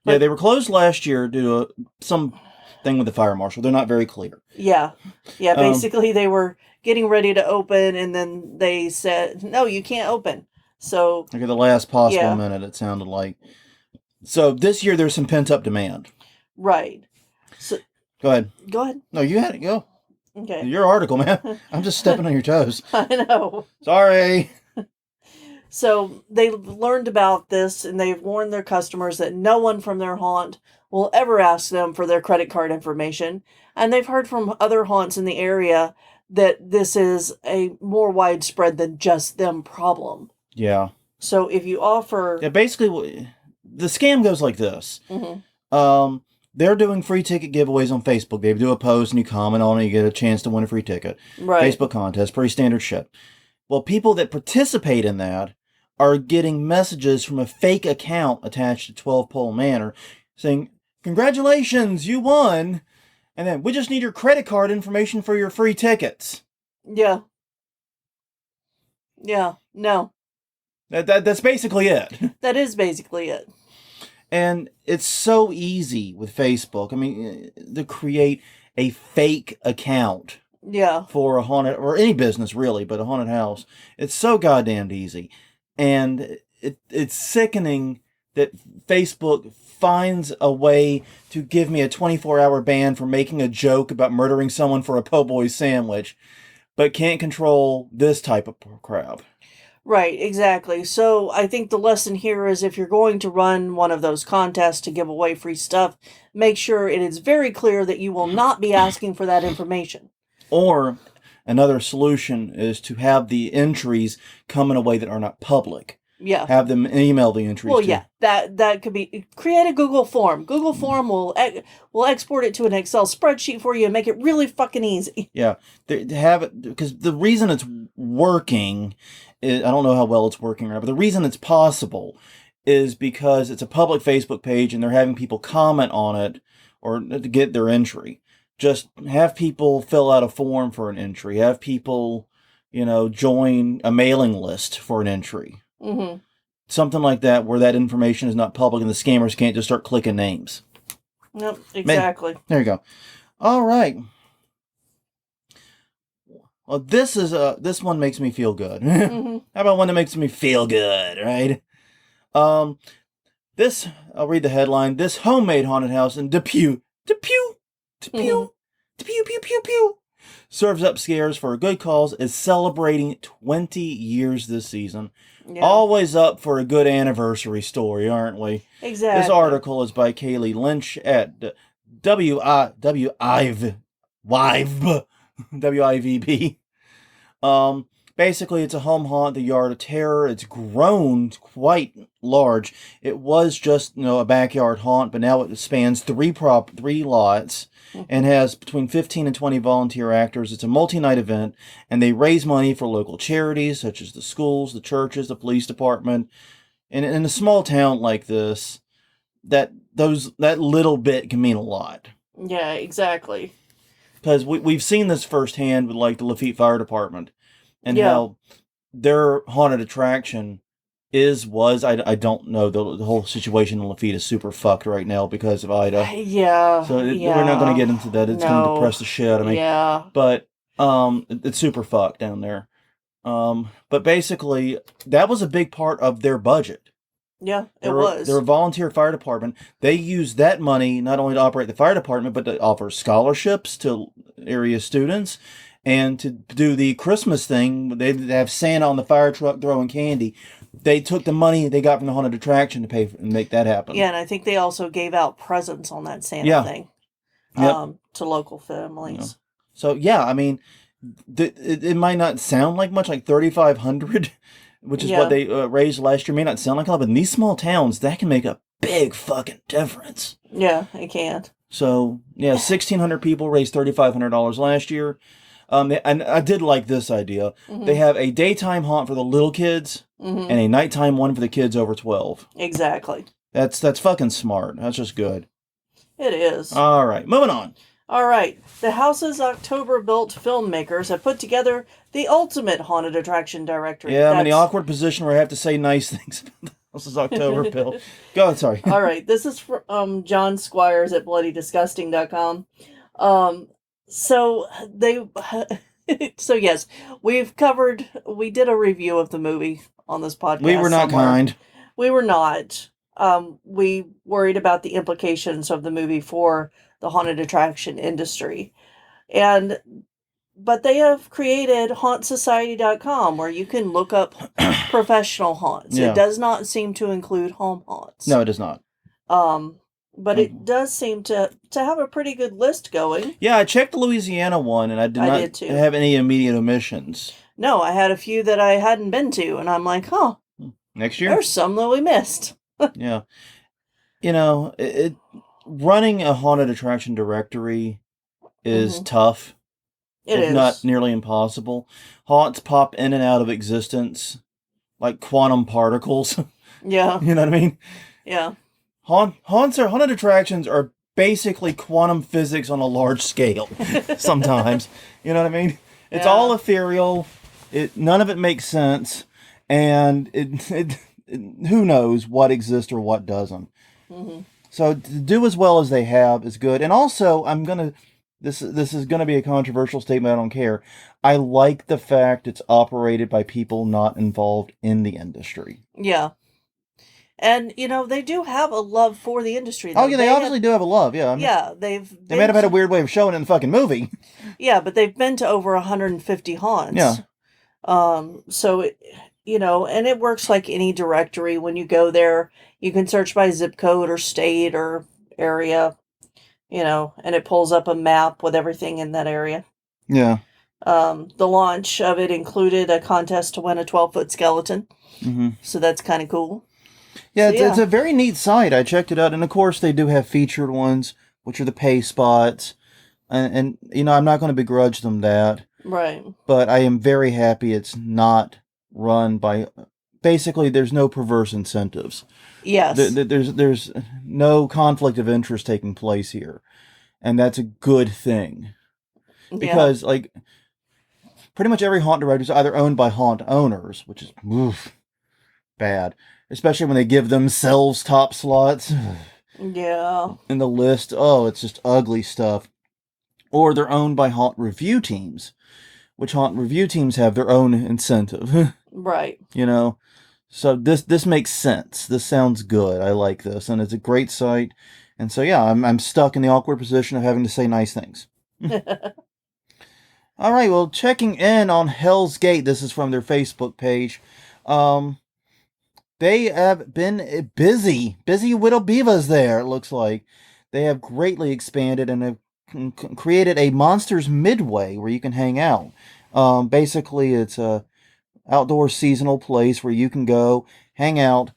Speaker 2: But, they were closed last year due to some thing with the fire marshal. They're not very clear.
Speaker 1: Yeah. Basically they were getting ready to open, and then they said, no, you can't open. So,
Speaker 2: Like at the last possible
Speaker 1: yeah.
Speaker 2: minute, it sounded like. So this year there's some pent up demand.
Speaker 1: Right. So,
Speaker 2: Go ahead.
Speaker 1: go ahead.
Speaker 2: No, you had it. Go.
Speaker 1: Okay.
Speaker 2: Your article, man. I'm just stepping on your toes.
Speaker 1: I know.
Speaker 2: Sorry.
Speaker 1: So they learned about this and they've warned their customers that no one from their haunt will ever ask them for their credit card information. And they've heard from other haunts in the area that this is a more widespread than just them problem.
Speaker 2: Yeah.
Speaker 1: So if you offer...
Speaker 2: Yeah, basically, the scam goes like this.
Speaker 1: Mm-hmm.
Speaker 2: They're doing free ticket giveaways on Facebook. They do a post and you comment on it, you get a chance to win a free ticket.
Speaker 1: Right.
Speaker 2: Facebook contest, pretty standard shit. Well, people that participate in that are getting messages from a fake account attached to 12 Pole Manor saying, "Congratulations, you won. And then, we just need your credit card information for your free tickets."
Speaker 1: Yeah. Yeah. No.
Speaker 2: That's basically it.
Speaker 1: That is basically it.
Speaker 2: And it's so easy with Facebook. I mean, to create a fake account.
Speaker 1: Yeah.
Speaker 2: For a haunted, or any business really, but a haunted house. It's so goddamn easy. And it's sickening that Facebook finds a way to give me a 24-hour ban for making a joke about murdering someone for a po' boy sandwich, but can't control this type of crap.
Speaker 1: Right, exactly. So I think the lesson here is if you're going to run one of those contests to give away free stuff, make sure it is very clear that you will not be asking for that information.
Speaker 2: Or another solution is to have the entries come in a way that are not public.
Speaker 1: Yeah.
Speaker 2: Have them email the entries.
Speaker 1: Well, yeah, that could be, create a Google form. Google form will export it to an Excel spreadsheet for you and make it really fucking easy.
Speaker 2: Yeah, they have it because the reason it's working is, I don't know how well it's working right, but the reason it's possible is because it's a public Facebook page and they're having people comment on it or to get their entry. Just have people fill out a form for an entry. Have people, join a mailing list for an entry.
Speaker 1: Mm-hmm.
Speaker 2: Something like that where that information is not public and the scammers can't just start clicking names.
Speaker 1: Yep, exactly.
Speaker 2: There you go. All right. Well, this one makes me feel good.
Speaker 1: Mm-hmm.
Speaker 2: How about one that makes me feel good, right? This, I'll read the headline. This homemade haunted house in Depew, pew, serves up scares for a good cause, is celebrating 20 years this season. Yeah. Always up for a good anniversary story, aren't we?
Speaker 1: Exactly.
Speaker 2: This article is by Kaylee Lynch at WIVB. Basically, it's a home haunt, the Yard of Terror. It's grown quite large. It was just, a backyard haunt, but now it spans three lots and has between 15 and 20 volunteer actors. It's a multi-night event, and they raise money for local charities, such as the schools, the churches, the police department. And in a small town like this, that little bit can mean a lot.
Speaker 1: Yeah, exactly.
Speaker 2: Because we've seen this firsthand with, like, the Lafitte Fire Department. And how their haunted attraction was, I don't know, the whole situation in Lafitte is super fucked right now because of Ida.
Speaker 1: Yeah.
Speaker 2: So we're not going to get into that. It's going to depress the shit out of me.
Speaker 1: Yeah.
Speaker 2: But it's super fucked down there. But basically, that was a big part of their budget.
Speaker 1: Yeah, it was.
Speaker 2: They're a volunteer fire department. They used that money not only to operate the fire department, but to offer scholarships to area students. And to do the Christmas thing, they have Santa on the fire truck throwing candy. They took the money they got from the haunted attraction to pay and make that happen.
Speaker 1: Yeah, and I think they also gave out presents on that Santa thing to local families.
Speaker 2: Yeah. So, I mean, it might not sound like much, like $3,500, which is what they raised last year. May not sound like a lot, but in these small towns, that can make a big fucking difference.
Speaker 1: Yeah, it can.
Speaker 2: So, 1,600 people raised $3,500 last year. And I did like this idea. Mm-hmm. They have a daytime haunt for the little kids and a nighttime one for the kids over 12.
Speaker 1: Exactly.
Speaker 2: That's fucking smart. That's just good.
Speaker 1: It is.
Speaker 2: All right, moving on.
Speaker 1: All right. The house's October-built filmmakers have put together the ultimate haunted attraction directory.
Speaker 2: Yeah, I'm in the awkward position where I have to say nice things about the house's October-built. Go ahead, sorry.
Speaker 1: All right. This is from John Squires at bloodydisgusting.com. So yes, we did a review of the movie on this podcast.
Speaker 2: We were not
Speaker 1: somewhere.
Speaker 2: kind.
Speaker 1: We were not. We worried about the implications of the movie for the haunted attraction industry. But they have created HauntSociety.com where you can look up professional haunts.
Speaker 2: Yeah.
Speaker 1: It does not seem to include home haunts.
Speaker 2: No, it does not.
Speaker 1: But it does seem to have a pretty good list going.
Speaker 2: Yeah, I checked the Louisiana one, and I did not have any immediate omissions.
Speaker 1: No, I had a few that I hadn't been to, and I'm like, huh.
Speaker 2: Next year?
Speaker 1: There's some that we missed.
Speaker 2: Yeah. You know, running a haunted attraction directory is tough.
Speaker 1: It is.
Speaker 2: Not nearly impossible. Haunts pop in and out of existence like quantum particles.
Speaker 1: Yeah.
Speaker 2: You know what I mean?
Speaker 1: Yeah.
Speaker 2: Haunted attractions are basically quantum physics on a large scale sometimes. You know what I mean? It's all ethereal. None of it makes sense. And who knows what exists or what doesn't. Mm-hmm. So to do as well as they have is good. And also, this is going to be a controversial statement. I don't care. I like the fact it's operated by people not involved in the industry.
Speaker 1: Yeah. And, they do have a love for the industry. Though.
Speaker 2: Oh, yeah, they obviously do have a love, yeah.
Speaker 1: They
Speaker 2: might have had a weird way of showing it in the fucking movie.
Speaker 1: Yeah, but they've been to over 150 haunts.
Speaker 2: Yeah.
Speaker 1: So, and it works like any directory. When you go there, you can search by zip code or state or area, and it pulls up a map with everything in that area.
Speaker 2: Yeah.
Speaker 1: The launch of it included a contest to win a 12-foot skeleton. Mm-hmm. So that's kind of cool.
Speaker 2: Yeah, it's a very neat site. I checked it out. And, of course, they do have featured ones, which are the pay spots. And I'm not going to begrudge them that.
Speaker 1: Right.
Speaker 2: But I am very happy it's not run by... Basically, there's no perverse incentives.
Speaker 1: Yes.
Speaker 2: There's no conflict of interest taking place here. And that's a good thing. Because, pretty much every haunt director is either owned by haunt owners, which is bad. Especially when they give themselves top slots.
Speaker 1: Yeah.
Speaker 2: In the list. Oh, it's just ugly stuff. Or they're owned by haunt review teams. Which haunt review teams have their own incentive.
Speaker 1: Right.
Speaker 2: So this makes sense. This sounds good. I like this. And it's a great site. And so, yeah, I'm stuck in the awkward position of having to say nice things. All right, well, checking in on Hell's Gate. This is from their Facebook page. They have been busy Widow Beavas there, it looks like. They have greatly expanded and have created a Monsters Midway where you can hang out. Basically, it's a outdoor seasonal place where you can go, hang out.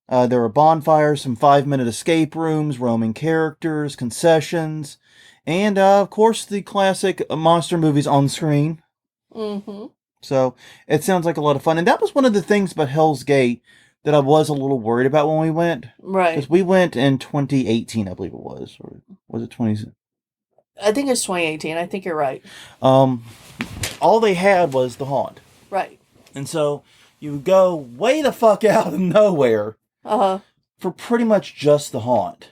Speaker 2: There are bonfires, some 5-minute escape rooms, roaming characters, concessions, and, of course, the classic monster movies on screen.
Speaker 1: Mm-hmm.
Speaker 2: So, it sounds like a lot of fun. And that was one of the things about Hell's Gate that I was a little worried about when we went.
Speaker 1: Right.
Speaker 2: Because we went in 2018, I believe it was. Or was it 20...
Speaker 1: I think it's 2018. I think you're right.
Speaker 2: All they had was the haunt.
Speaker 1: Right.
Speaker 2: And so, you go way the fuck out of nowhere.
Speaker 1: Uh-huh.
Speaker 2: For pretty much just the haunt.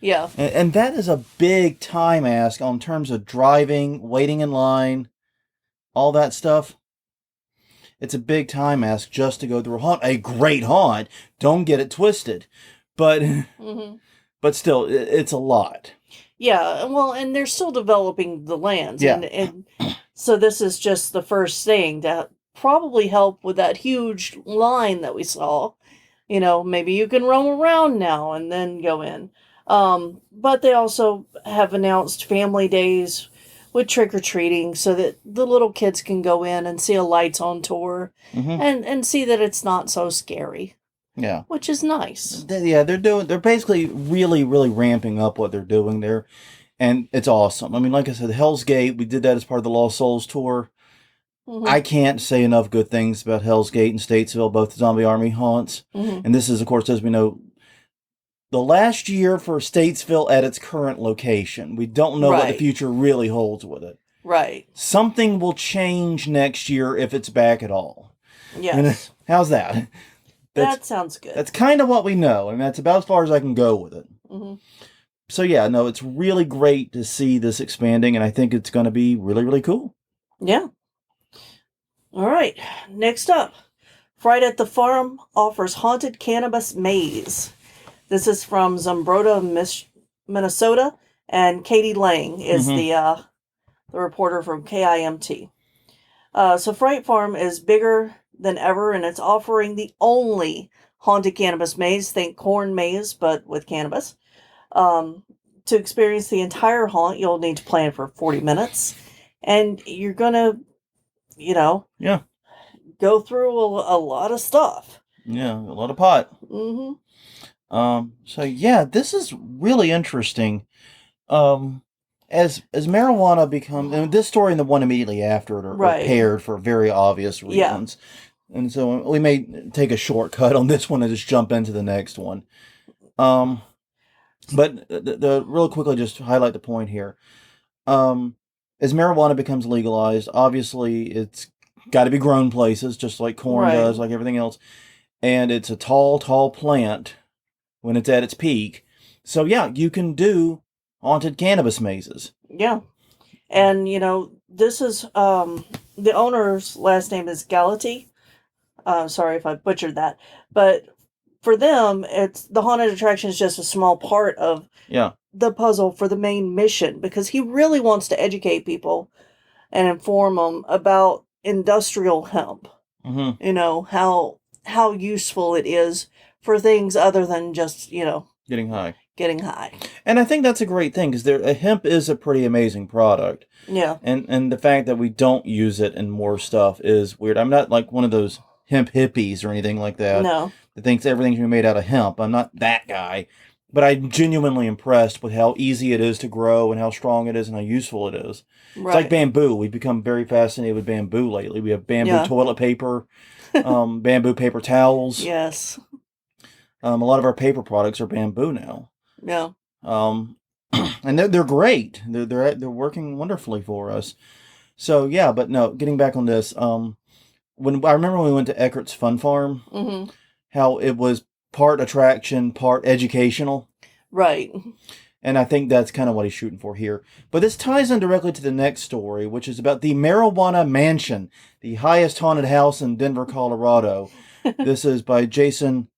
Speaker 1: Yeah.
Speaker 2: And that is a big time ask on terms of driving, waiting in line, all that stuff. It's a big time ask just to go through a haunt. A great haunt. Don't get it twisted. But but still, it's a lot.
Speaker 1: Yeah, well, and they're still developing the lands.
Speaker 2: Yeah.
Speaker 1: And so this is just the first thing to probably help with that huge line that we saw. Maybe you can roam around now and then go in. But they also have announced family days with trick-or-treating so that the little kids can go in and see a lights on tour and see that it's not so scary.
Speaker 2: Yeah.
Speaker 1: Which is nice.
Speaker 2: Yeah, they're basically really, really ramping up what they're doing there. And it's awesome. I mean, like I said, Hell's Gate, we did that as part of the Lost Souls tour. I can't say enough good things about Hell's Gate and Statesville, both Zombie Army haunts. And this is, of course, as we know, the last year for Statesville at its current location. We don't know what the future really holds with it.
Speaker 1: Right.
Speaker 2: Something will change next year if it's back at all.
Speaker 1: Yes.
Speaker 2: How's that?
Speaker 1: That sounds good.
Speaker 2: That's kind of what we know, and that's about as far as I can go with it. So yeah, no, it's really great to see this expanding, and I think it's going to be really, really cool.
Speaker 1: Yeah. All right. Next up, Fright at the Farm offers haunted cannabis maze. This is from Zumbrota, Minnesota, and Katie Lang is
Speaker 2: Mm-hmm.
Speaker 1: the reporter from KIMT. So Fright Farm is bigger than ever, and it's offering the only haunted cannabis maze. Think corn maze, but with cannabis. Um, to experience the entire haunt, you'll need to plan for 40 minutes, and you're gonna,
Speaker 2: Yeah.
Speaker 1: go through a lot of stuff.
Speaker 2: Yeah, a lot of pot.
Speaker 1: Mm-hmm.
Speaker 2: So yeah, this is really interesting. Um, as marijuana becomes, and this story and the one immediately after it are
Speaker 1: Right.
Speaker 2: paired for very obvious
Speaker 1: Yeah.
Speaker 2: reasons. And so we may take a shortcut on this one and just jump into the next one. But the real quickly just to highlight the point here. As marijuana becomes legalized, obviously it's got to be grown places, just like corn
Speaker 1: Right.
Speaker 2: does, like everything else. And it's a tall, tall plant when it's at its peak. So yeah, you can do haunted cannabis mazes.
Speaker 1: Yeah. And, this is, the owner's last name is Galati. Sorry if I butchered that. But for them, it's the haunted attraction is just a small part of
Speaker 2: Yeah.
Speaker 1: the puzzle for the main mission, because he really wants to educate people and inform them about industrial hemp.
Speaker 2: Mm-hmm.
Speaker 1: How useful it is for things other than just,
Speaker 2: Getting high.
Speaker 1: getting high.
Speaker 2: And I think that's a great thing because hemp is a pretty amazing product.
Speaker 1: Yeah.
Speaker 2: And the fact that we don't use it in more stuff is weird. I'm not like one of those hemp hippies or anything like that.
Speaker 1: No.
Speaker 2: That thinks everything should be made out of hemp. I'm not that guy. But I'm genuinely impressed with how easy it is to grow and how strong it is and how useful it is.
Speaker 1: Right.
Speaker 2: It's like bamboo. We've become very fascinated with bamboo lately. We have bamboo toilet paper, bamboo paper towels.
Speaker 1: Yes.
Speaker 2: A lot of our paper products are bamboo now.
Speaker 1: Yeah.
Speaker 2: And they're great. They're working wonderfully for us. So yeah, but no, getting back on this, when I remember when we went to Eckert's Fun Farm,
Speaker 1: Mm-hmm.
Speaker 2: how it was part attraction, part educational.
Speaker 1: Right.
Speaker 2: And I think that's kind of what he's shooting for here. But this ties in directly to the next story, which is about the Marijuana Mansion, the highest haunted house in Denver, Colorado. This is by Jason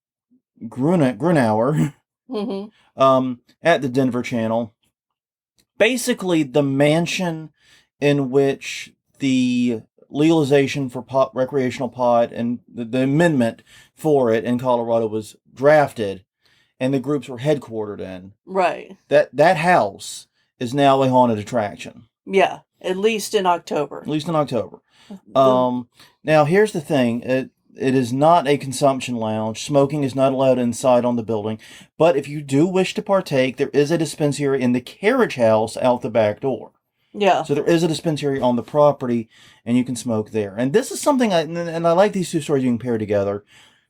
Speaker 2: Grunauer.
Speaker 1: Mm-hmm.
Speaker 2: At the Denver Channel. Basically, the mansion in which the legalization for recreational pot and the amendment for it in Colorado was drafted and the groups were headquartered in.
Speaker 1: Right.
Speaker 2: That house is now a haunted attraction.
Speaker 1: Yeah, at least in October.
Speaker 2: Now, here's the thing. It is not a consumption lounge. Smoking is not allowed inside on the building. But if you do wish to partake, there is a dispensary in the carriage house out the back door.
Speaker 1: Yeah.
Speaker 2: So there is a dispensary on the property, and you can smoke there. And this is something, and I like these two stories you can pair together,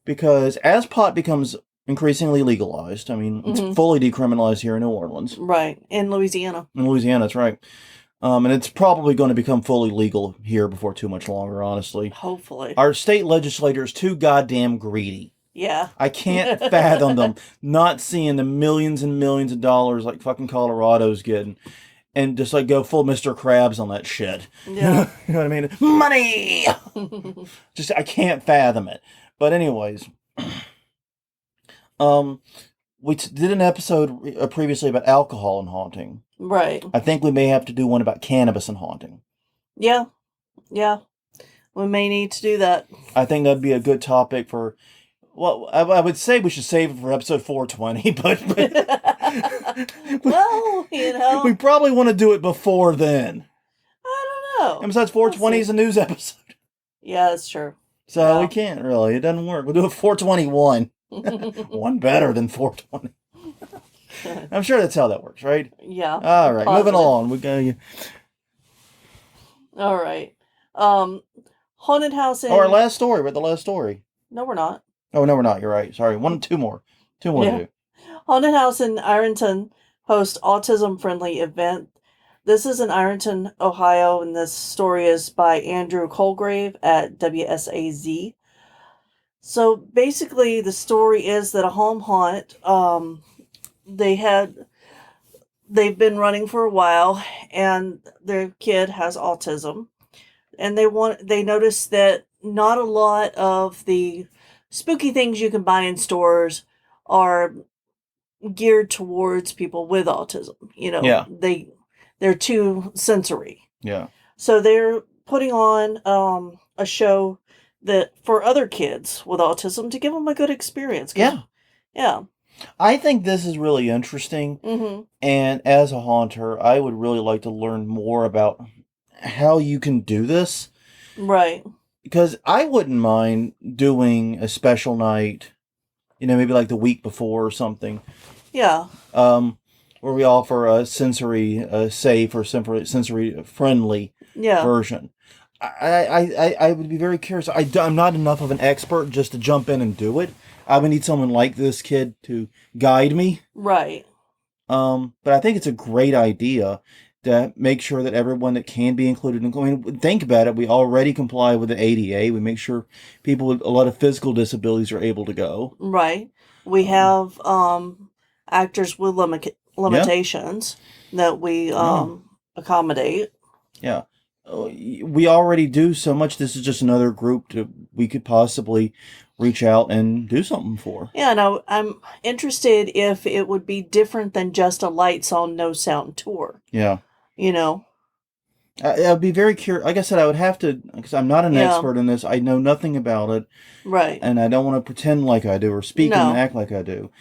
Speaker 2: because as pot becomes increasingly legalized, I mean, it's fully decriminalized here in New Orleans.
Speaker 1: Right. In Louisiana.
Speaker 2: In Louisiana, that's right. And it's probably going to become fully legal here before too much longer, honestly.
Speaker 1: Hopefully.
Speaker 2: Our state legislator is too goddamn greedy.
Speaker 1: Yeah.
Speaker 2: I can't fathom them not seeing the millions and millions of dollars like fucking Colorado's getting and just like go full Mr. Krabs on that shit.
Speaker 1: Yeah.
Speaker 2: You know what I mean? Money! Just, I can't fathom it. But anyways, we did an episode previously about alcohol and haunting.
Speaker 1: Right.
Speaker 2: I think we may have to do one about cannabis and haunting.
Speaker 1: Yeah. Yeah. We may need to do that.
Speaker 2: I think that'd be a good topic for... Well, I would say we should save it for episode 420, but
Speaker 1: well,
Speaker 2: we probably want to do it before then.
Speaker 1: I don't know.
Speaker 2: And besides, 420 is a news episode.
Speaker 1: Yeah, that's true.
Speaker 2: So we can't really. It doesn't work. We'll do it 421. One better than 420. I'm sure that's how that works, right?
Speaker 1: Yeah.
Speaker 2: All right, moving along. We go.
Speaker 1: All right. Haunted house in...
Speaker 2: Oh, our last story. We're at the last story.
Speaker 1: No, we're not.
Speaker 2: Oh, no, we're not. You're right. Sorry. Two more to do.
Speaker 1: Haunted house in Ironton hosts autism-friendly event. This is in Ironton, Ohio, and this story is by Andrew Colgrave at WSAZ. So basically, the story is that a home haunt, they've been running for a while, and their kid has autism, and they noticed that not a lot of the spooky things you can buy in stores are geared towards people with autism.
Speaker 2: Yeah.
Speaker 1: They're too sensory.
Speaker 2: Yeah.
Speaker 1: So they're putting on a show that for other kids with autism to give them a good experience.
Speaker 2: Yeah.
Speaker 1: Yeah.
Speaker 2: I think this is really interesting.
Speaker 1: Mm-hmm.
Speaker 2: And as a haunter, I would really like to learn more about how you can do this.
Speaker 1: Right.
Speaker 2: Because I wouldn't mind doing a special night, maybe like the week before or something.
Speaker 1: Yeah.
Speaker 2: Where we offer a sensory safe or sensory friendly version. I would be very curious. I'm not enough of an expert just to jump in and do it. I would need someone like this kid to guide me.
Speaker 1: Right.
Speaker 2: But I think it's a great idea to make sure that everyone that can be included. I mean, think about it. We already comply with the ADA. We make sure people with a lot of physical disabilities are able to go.
Speaker 1: Right. We have actors with limitations that we accommodate.
Speaker 2: Yeah. We already do so much. This is just another group we could possibly reach out and do something for.
Speaker 1: Yeah, no, I'm interested if it would be different than just a lights on, no sound tour.
Speaker 2: Yeah.
Speaker 1: I'd
Speaker 2: be very curious. Like I said, I would have to, because I'm not an expert in this. I know nothing about it.
Speaker 1: Right.
Speaker 2: And I don't want to pretend like I do or speak and act like I do.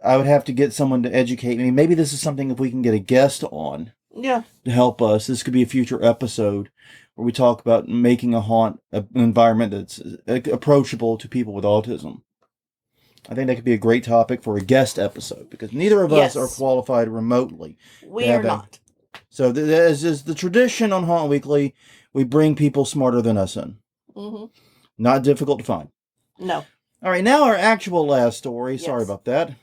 Speaker 2: I would have to get someone to educate me. Maybe this is something if we can get a guest on.
Speaker 1: Yeah.
Speaker 2: To help us. This could be a future episode where we talk about making an environment that's approachable to people with autism. I think that could be a great topic for a guest episode because neither of us are qualified remotely.
Speaker 1: We are not.
Speaker 2: So as is the tradition on Haunt Weekly, we bring people smarter than us in.
Speaker 1: Mm-hmm.
Speaker 2: Not difficult to find.
Speaker 1: No.
Speaker 2: All right, now our actual last story. Yes. Sorry about that.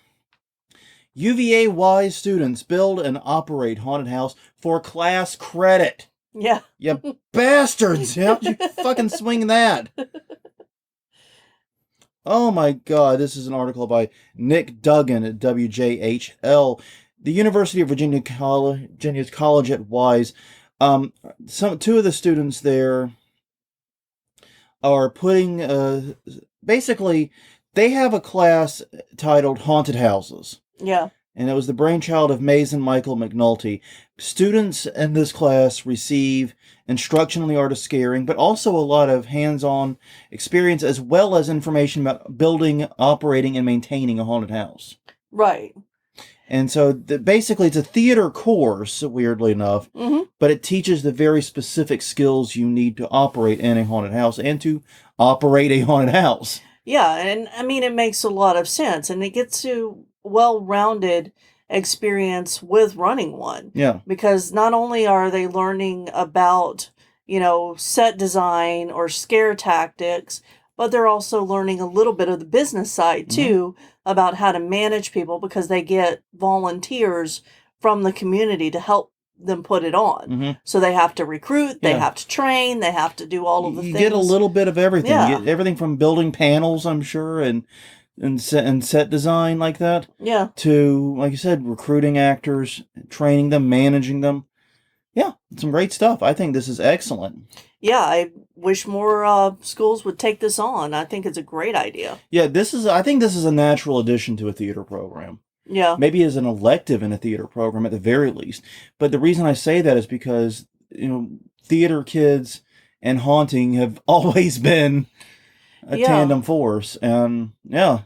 Speaker 2: UVA-wise students build and operate haunted house for class credit.
Speaker 1: Yeah.
Speaker 2: You bastards. How'd you fucking swing that? Oh my God. This is an article by Nick Duggan at WJHL. The University of Virginia's College at Wise. Two of the students there are putting, basically, they have a class titled Haunted Houses.
Speaker 1: Yeah.
Speaker 2: And it was the brainchild of Mays and Michael McNulty. Students in this class receive instruction on the art of scaring, but also a lot of hands-on experience as well as information about building, operating, and maintaining a haunted house.
Speaker 1: Right.
Speaker 2: And so basically it's a theater course, weirdly enough, but it teaches the very specific skills you need to operate in a haunted house and to operate a haunted house.
Speaker 1: Yeah, and I mean, it makes a lot of sense, and it gets to well-rounded experience with running one.
Speaker 2: Yeah.
Speaker 1: Because not only are they learning about, set design or scare tactics, but they're also learning a little bit of the business side too, about how to manage people because they get volunteers from the community to help them put it on. So they have to recruit, they have to train, they have to do all of the things.
Speaker 2: You get a little bit of everything. You get everything from building panels, I'm sure, and set design like that.
Speaker 1: Yeah.
Speaker 2: To, like you said, recruiting actors, training them, managing them. Yeah, some great stuff. I think this is excellent.
Speaker 1: Yeah, I wish more schools would take this on. I think it's a great idea.
Speaker 2: Yeah, I think this is a natural addition to a theater program.
Speaker 1: Yeah.
Speaker 2: Maybe as an elective in a theater program at the very least. But the reason I say that is because, theater kids and haunting have always been a tandem force. And yeah,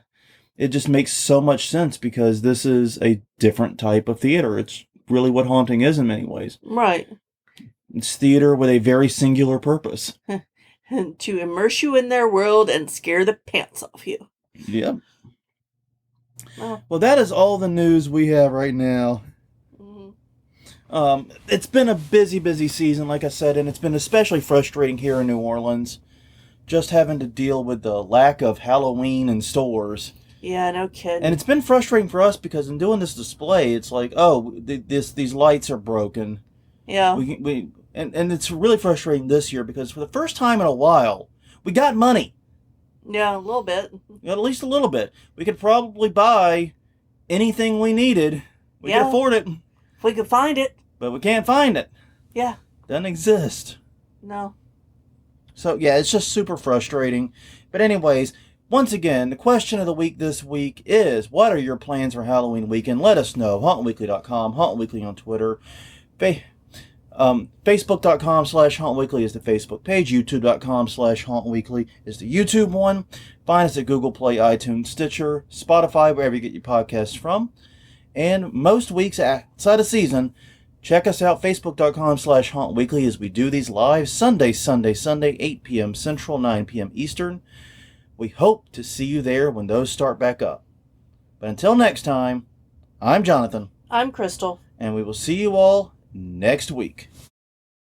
Speaker 2: it just makes so much sense because this is a different type of theater. It's really what haunting is in many ways.
Speaker 1: Right.
Speaker 2: It's theater with a very singular purpose.
Speaker 1: To immerse you in their world and scare the pants off you.
Speaker 2: Yep. Well, that is all the news we have right now. It's been a busy season, like I said, and it's been especially frustrating here in New Orleans. Just having to deal with the lack of Halloween in stores.
Speaker 1: Yeah, no kidding.
Speaker 2: And it's been frustrating for us because in doing this display, it's like, these lights are broken.
Speaker 1: Yeah.
Speaker 2: And it's really frustrating this year because for the first time in a while, we got money.
Speaker 1: Yeah, a little bit.
Speaker 2: At least a little bit. We could probably buy anything we needed. We could afford it.
Speaker 1: If we could find it.
Speaker 2: But we can't find it.
Speaker 1: Yeah.
Speaker 2: Doesn't exist.
Speaker 1: No.
Speaker 2: So, yeah, it's just super frustrating. But anyways, once again, the question of the week this week is, what are your plans for Halloween weekend? Let us know. HauntWeekly.com, HauntWeekly on Twitter. Facebook.com/HauntWeekly is the Facebook page. YouTube.com/HauntWeekly is the YouTube one. Find us at Google Play, iTunes, Stitcher, Spotify, wherever you get your podcasts from. And most weeks outside of season, check us out, Facebook.com/HauntWeekly, as we do these live Sunday, 8 p.m. Central, 9 p.m. Eastern. We hope to see you there when those start back up. But until next time, I'm Jonathan.
Speaker 1: I'm Crystal.
Speaker 2: And we will see you all next week.